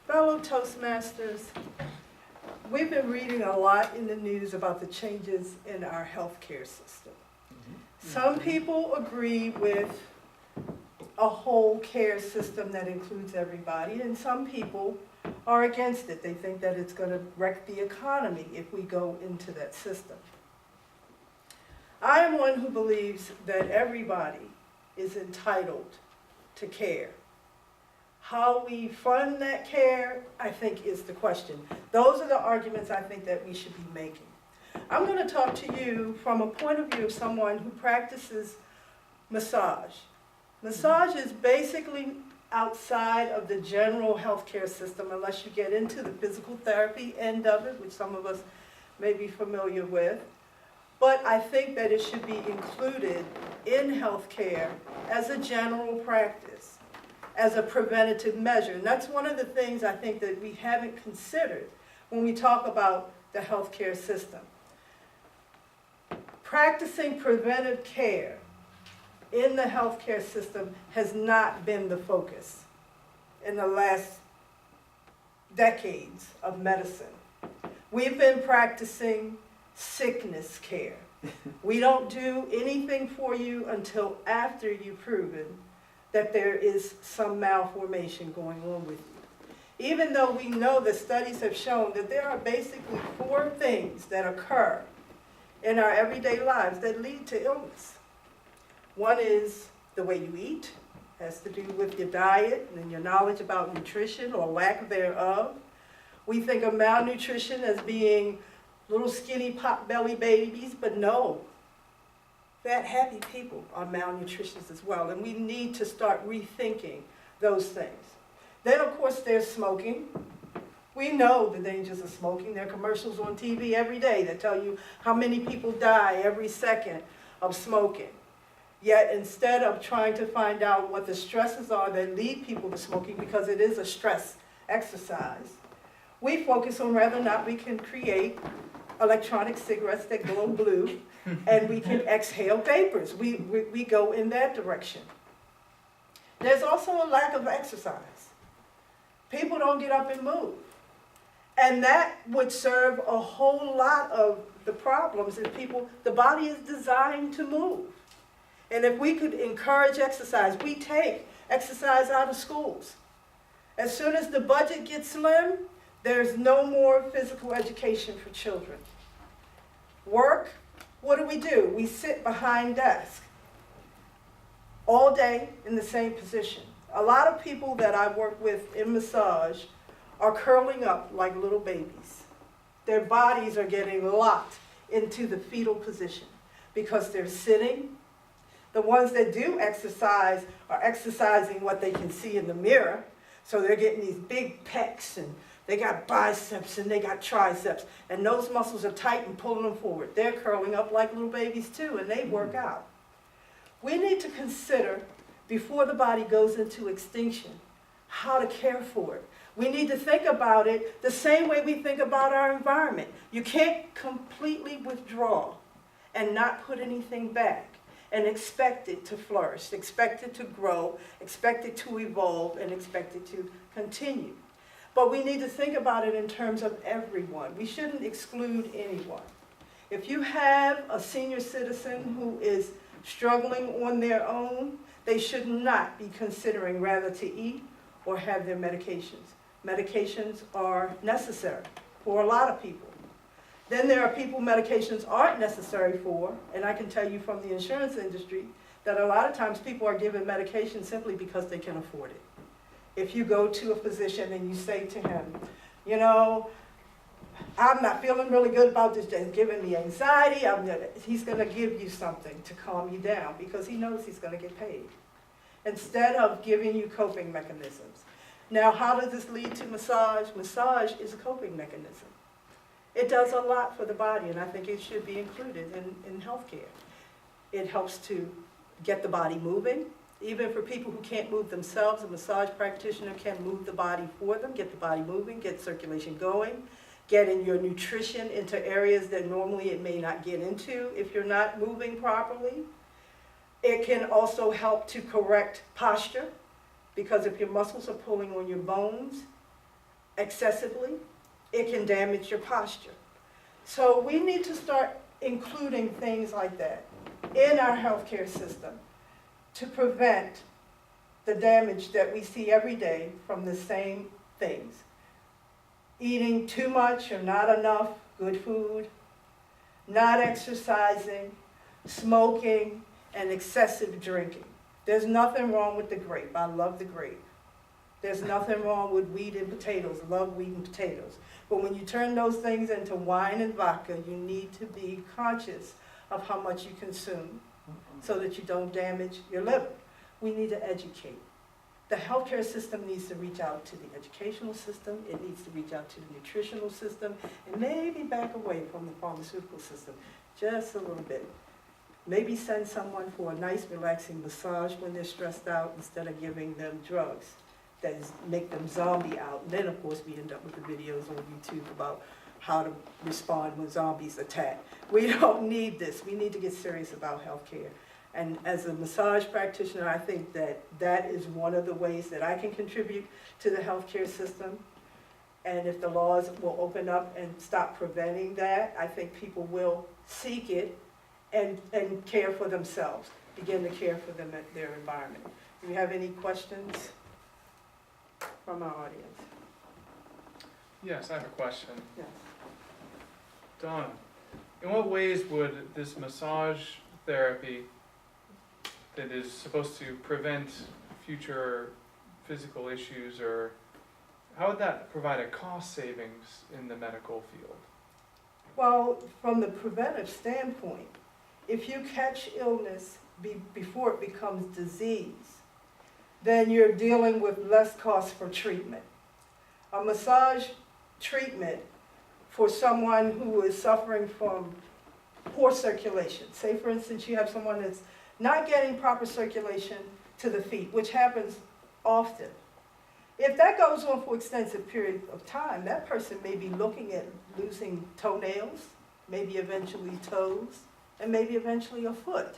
Fellow Toastmasters, we've been reading a lot in the news about the changes in our healthcare system. Some people agree with a whole care system that includes everybody, and some people are against it. They think that it's going to wreck the economy if we go into that system. I am one who believes that everybody is entitled to care. How we fund that care, I think, is the question. Those are the arguments I think that we should be making. I'm going to talk to you from a point of view of someone who practices massage. Massage is basically outside of the general healthcare system unless you get into the physical therapy end of it, which some of us may be familiar with. But I think that it should be included in healthcare as a general practice, as a preventative measure. And that's one of the things I think that we haven't considered when we talk about the healthcare system. Practicing preventive care in the healthcare system has not been the focus in the last decades of medicine. We've been practicing sickness care. We don't do anything for you until after you've proven that there is some malformation going on with you. Even though we know that studies have shown that there are basically 4 things that occur in our everyday lives that lead to illness. One is the way you eat, has to do with your diet and your knowledge about nutrition or lack thereof. We think of malnutrition as being little skinny pot-belly babies, but no. Fat, happy people are malnutritious as well, and we need to start rethinking those things. Then, of course, there's smoking. We know the dangers of smoking. There are commercials on TV every day that tell you how many people die every second of smoking. Yet, instead of trying to find out what the stresses are that lead people to smoking, because it is a stress exercise, we focus on whether or not we can create electronic cigarettes that glow blue, and we can exhale vapors. We go in that direction. There's also a lack of exercise. People don't get up and move. And that would serve a whole lot of the problems in people. The body is designed to move. And if we could encourage exercise, we take exercise out of schools. As soon as the budget gets slim, there's no more physical education for children. Work, what do? We sit behind desks all day in the same position. A lot of people that I work with in massage are curling up like little babies. Their bodies are getting locked into the fetal position because they're sitting. The ones that do exercise are exercising what they can see in the mirror. So they're getting these big pecs, and they got biceps and they got triceps, and those muscles are tight and pulling them forward. They're curling up like little babies too, and they work out. We need to consider, before the body goes into extinction, how to care for it. We need to think about it the same way we think about our environment. You can't completely withdraw and not put anything back and expect it to flourish, expect it to grow, expect it to evolve, and expect it to continue. But we need to think about it in terms of everyone. We shouldn't exclude anyone. If you have a senior citizen who is struggling on their own, they should not be considering whether to eat or have their medications. Medications are necessary for a lot of people. Then there are people medications aren't necessary for, and I can tell you from the insurance industry that a lot of times people are given medication simply because they can afford it. If you go to a physician and you say to him, you know, I'm not feeling really good about this, it's giving me anxiety, he's going to give you something to calm you down because he knows he's going to get paid, instead of giving you coping mechanisms. Now, how does this lead to massage? Massage is a coping mechanism. It does a lot for the body, and I think it should be included in healthcare. It helps to get the body moving. Even for people who can't move themselves, a massage practitioner can move the body for them, get the body moving, get circulation going, getting your nutrition into areas that normally it may not get into if you're not moving properly. It can also help to correct posture, because if your muscles are pulling on your bones, excessively, it can damage your posture. So we need to start including things like that in our healthcare system to prevent the damage that we see every day from the same things. Eating too much or not enough good food, not exercising, smoking, and excessive drinking. There's nothing wrong with the grape. I love the grape. There's nothing wrong with wheat and potatoes. I love wheat and potatoes. But when you turn those things into wine and vodka, you need to be conscious of how much you consume so that you don't damage your liver. We need to educate. The healthcare system needs to reach out to the educational system, it needs to reach out to the nutritional system, and maybe back away from the pharmaceutical system just a little bit. Maybe send someone for a nice relaxing massage when they're stressed out instead of giving them drugs that make them zombie out. And then of course we end up with the videos on YouTube about how to respond when zombies attack. We don't need this. We need to get serious about healthcare. And as a massage practitioner, I think that that is one of the ways that I can contribute to the healthcare system. And if the laws will open up and stop preventing that, I think people will seek it and care for themselves, begin to care for them at their environment. Do you have any questions from our audience? Yes, I have a question. Yes. Donna, in what ways would this massage therapy that is supposed to prevent future physical issues, or how would that provide a cost savings in the medical field? Well, from the preventive standpoint, if you catch illness before it becomes disease, then you're dealing with less cost for treatment. A massage treatment for someone who is suffering from poor circulation, say for instance you have someone that's not getting proper circulation to the feet, which happens often. If that goes on for an extensive period of time, that person may be looking at losing toenails, maybe eventually toes, and maybe eventually a foot.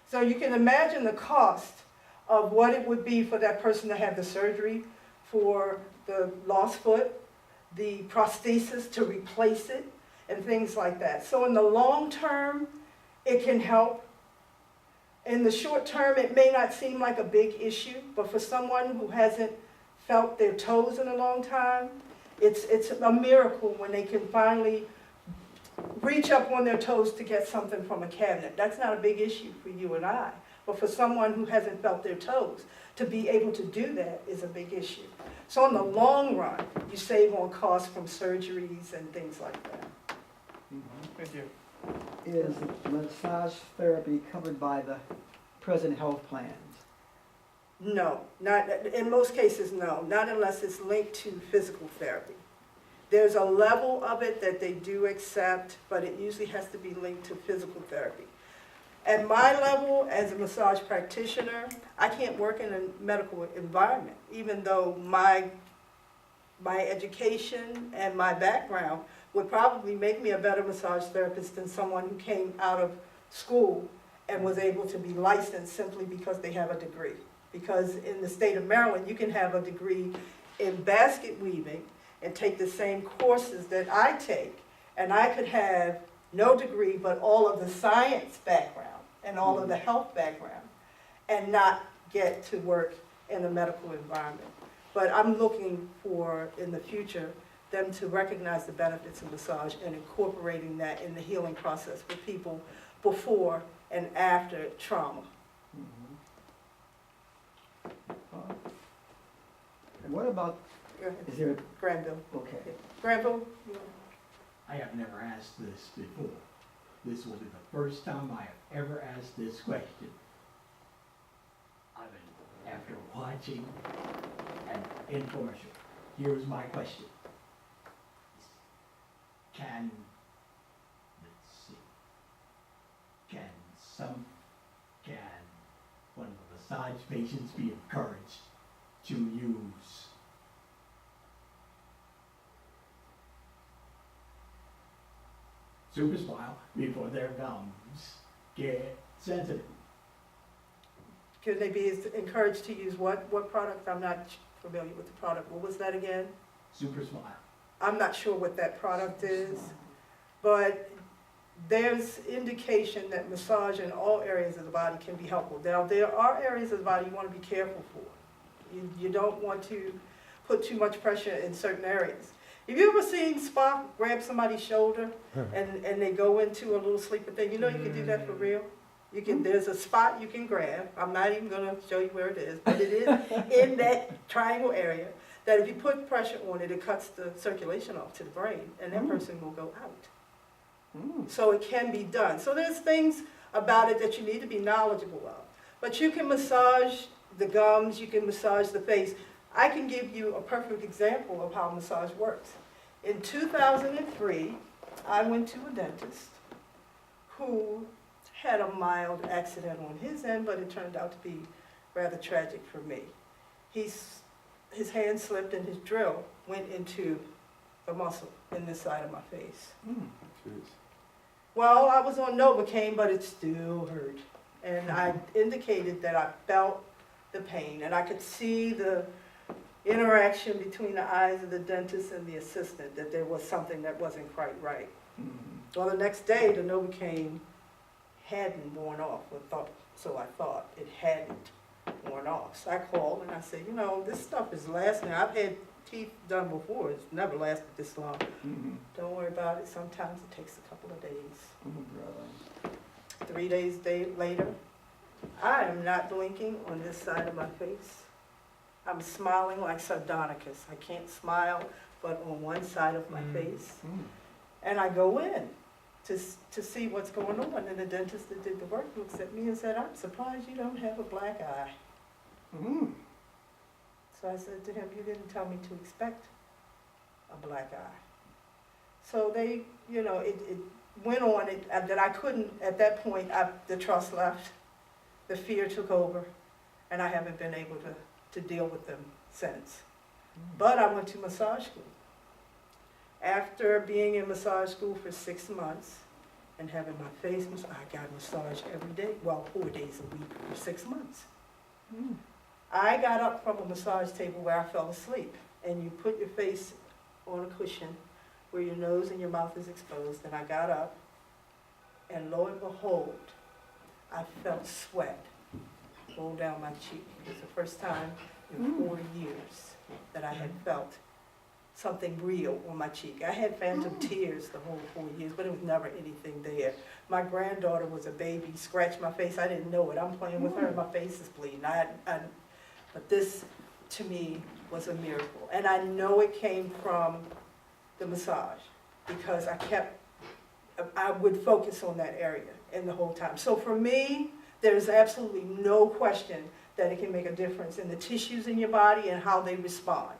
So you can imagine the cost of what it would be for that person to have the surgery for the lost foot, the prosthesis to replace it, and things like that. So in the long term, it can help. In the short term, it may not seem like a big issue, but for someone who hasn't felt their toes in a long time, it's a miracle when they can finally reach up on their toes to get something from a cabinet. That's not a big issue for you and I, but for someone who hasn't felt their toes, to be able to do that is a big issue. So in the long run, you save on costs from surgeries and things like that. Thank you. Is massage therapy covered by the present health plans? No, not, in most cases, no, not unless it's linked to physical therapy. There's a level of it that they do accept, but it usually has to be linked to physical therapy. At my level, as a massage practitioner, I can't work in a medical environment, even though my education and my background would probably make me a better massage therapist than someone who came out of school and was able to be licensed simply because they have a degree. Because in the state of Maryland, you can have a degree in basket weaving and take the same courses that I take, and I could have no degree but all of the science background and all of the health background and not get to work in a medical environment. But I'm looking for, in the future, them to recognize the benefits of massage and incorporating that in the healing process for people before and after trauma. And what about, Go ahead. is there, Granville. okay. Granville? You I have never asked this before. This will be the first time I have ever asked this question. I mean, after watching an infomercial, here's my question. Can one of the massage patients be encouraged to use super smile before their gums get sensitive? Could they be encouraged to use what product? I'm not familiar with the product. What was that again? Super Smile. I'm not sure what that product is, but there's indication that massage in all areas of the body can be helpful. Now, there are areas of the body you want to be careful for. You don't want to put too much pressure in certain areas. Have you ever seen Spock grab somebody's shoulder and they go into a little sleeper thing? You know you can do that for real? You can, there's a spot you can grab. I'm not even gonna show you where it is, but it is in that triangle area that if you put pressure on it, it cuts the circulation off to the brain and that person will go out. So it can be done. So there's things about it that you need to be knowledgeable of. But you can massage the gums, you can massage the face. I can give you a perfect example of how massage works. In 2003, I went to a dentist who had a mild accident on his end, but it turned out to be rather tragic for me. His hand slipped and his drill went into the muscle in this side of my face. Well, I was on Novocaine, but it still hurt. And I indicated that I felt the pain, and I could see the interaction between the eyes of the dentist and the assistant, that there was something that wasn't quite right. Well, the next day, the Novocaine hadn't worn off, so I thought it hadn't worn off. So I called and I said, you know, this stuff is lasting. I've had teeth done before, it's never lasted this long. Don't worry about it, sometimes it takes a couple of days. 3 days later, I am not blinking on this side of my face. I'm smiling like Sardonicus. I can't smile but on one side of my face. And I go in to see what's going on. And the dentist that did the work looks at me and said, I'm surprised you don't have a black eye. So I said to him, you didn't tell me to expect a black eye. So they, you know, it went on that I couldn't, at that point, the trust left, the fear took over, and I haven't been able to deal with them since. But I went to massage school. After being in massage school for 6 months and having my face massaged, I got massaged every day, well, 4 days a week for 6 months. I got up from a massage table where I fell asleep, and you put your face on a cushion where your nose and your mouth is exposed, and I got up, and lo and behold, I felt sweat roll down my cheek. It was the first time in 4 years that I had felt something real on my cheek. I had phantom tears the whole 4 years, but it was never anything there. My granddaughter was a baby, scratched my face. I didn't know it. I'm playing with her, my face is bleeding. But this, to me, was a miracle. And I know it came from the massage because I would focus on that area in the whole time. So for me, there's absolutely no question that it can make a difference in the tissues in your body and how they respond.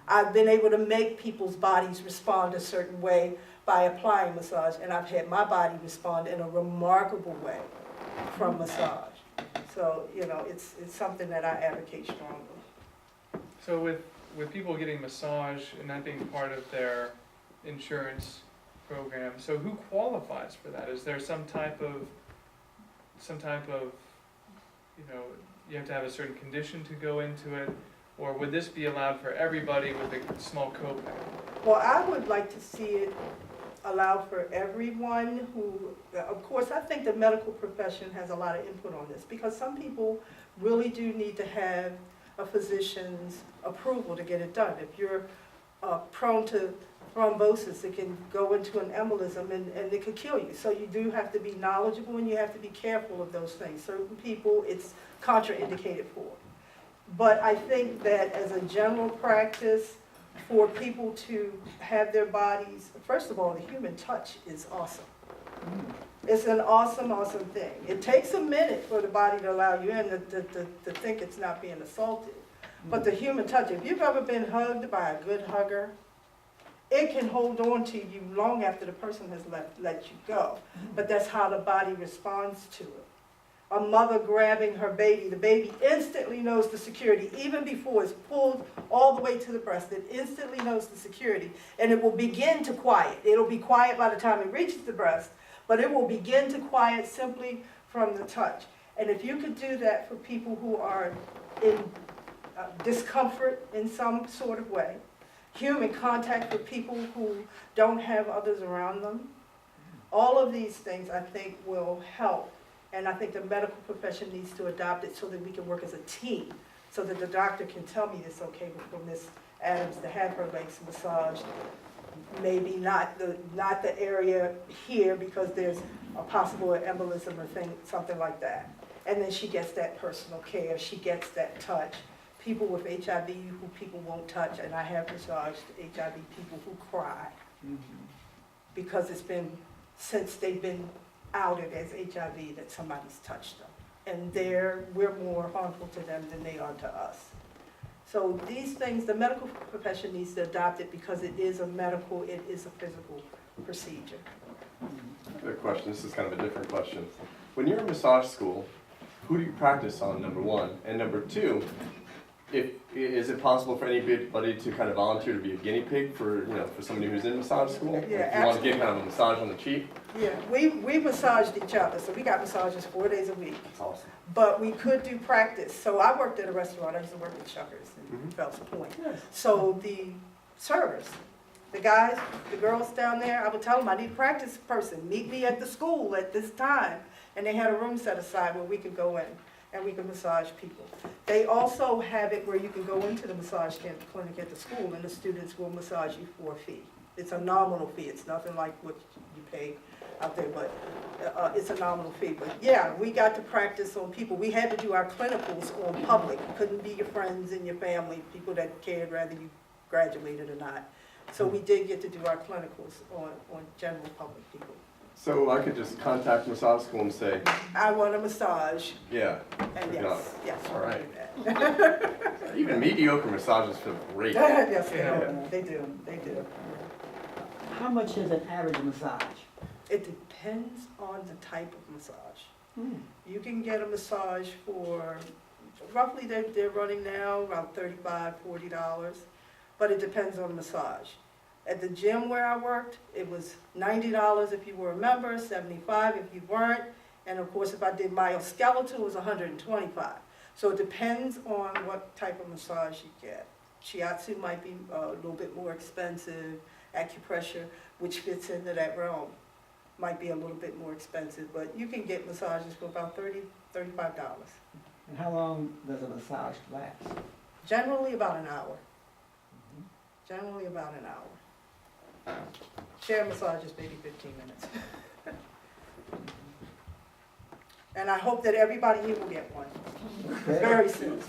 I've been able to make people's bodies respond a certain way by applying massage, and I've had my body respond in a remarkable way from massage. So, you know, it's something that I advocate strongly. So with people getting massage and that being part of their insurance program, so who qualifies for that? Is there some type of, you know, you have to have a certain condition to go into it? Or would this be allowed for everybody with a small copay? Well, I would like to see it allowed for everyone who, of course, I think the medical profession has a lot of input on this because some people really do need to have a physician's approval to get it done. If you're prone to thrombosis, it can go into an embolism and it could kill you. So you do have to be knowledgeable and you have to be careful of those things. Certain people, it's contraindicated for. But I think that as a general practice, for people to have their bodies, first of all, the human touch is awesome. It's an awesome, awesome thing. It takes a minute for the body to allow you in to think it's not being assaulted. But the human touch, if you've ever been hugged by a good hugger, it can hold on to you long after the person has let you go. But that's how the body responds to it. A mother grabbing her baby, the baby instantly knows the security, even before it's pulled all the way to the breast. It instantly knows the security, and it will begin to quiet. It'll be quiet by the time it reaches the breast, but it will begin to quiet simply from the touch. And if you could do that for people who are in discomfort in some sort of way, human contact with people who don't have others around them. All of these things, I think, will help. And I think the medical profession needs to adopt it so that we can work as a team, so that the doctor can tell me it's okay for Miss Adams to have her legs massaged. Maybe not the area here because there's a possible embolism or something like that. And then she gets that personal care, she gets that touch. People with HIV who people won't touch, and I have massaged HIV people who cry because it's been, since they've been outed as HIV, that somebody's touched them. And we're more harmful to them than they are to us. So these things, the medical profession needs to adopt it because it is a medical, it is a physical procedure. Good question. This is kind of a different question. When you're in massage school, who do you practice on, number one? And number two, is it possible for anybody to kind of volunteer to be a guinea pig for somebody who's in massage school? Yeah, if you want to get kind of a massage on the cheap? Yeah, we massaged each other, so we got massages 4 days a week. That's awesome. But we could do practice. So I worked at a restaurant, I used to work at Chuckers in Fells Point. Yes. So the servers, the guys, the girls down there, I would tell them, I need a practice person, meet me at the school at this time. And they had a room set aside where we could go in and we could massage people. They also have it where you can go into the massage clinic at the school and the students will massage you for a fee. It's a nominal fee, it's nothing like what you pay out there, but it's a nominal fee. But yeah, we got to practice on people. We had to do our clinicals on public. It couldn't be your friends and your family, people that cared whether you graduated or not. So we did get to do our clinicals on general public people. So I could just contact massage school and say, I want a massage, yeah. and Yeah. yes, All right. we can do that. Even mediocre massages feel great. Yes, Yeah. they do. How much is an average massage? It depends on the type of massage. You can get a massage for, roughly they're running now around $35, $40, but it depends on the massage. At the gym where I worked, it was $90 if you were a member, $75 if you weren't, and of course if I did myoskeletal, it was $125. So it depends on what type of massage you get. Shiatsu might be a little bit more expensive, acupressure, which fits into that realm, might be a little bit more expensive, but you can get massages for about $30, $35. And how long does a massage last? Generally about an hour. Generally about an hour. Chair massages maybe 15 minutes. And I hope that everybody here will get one very soon.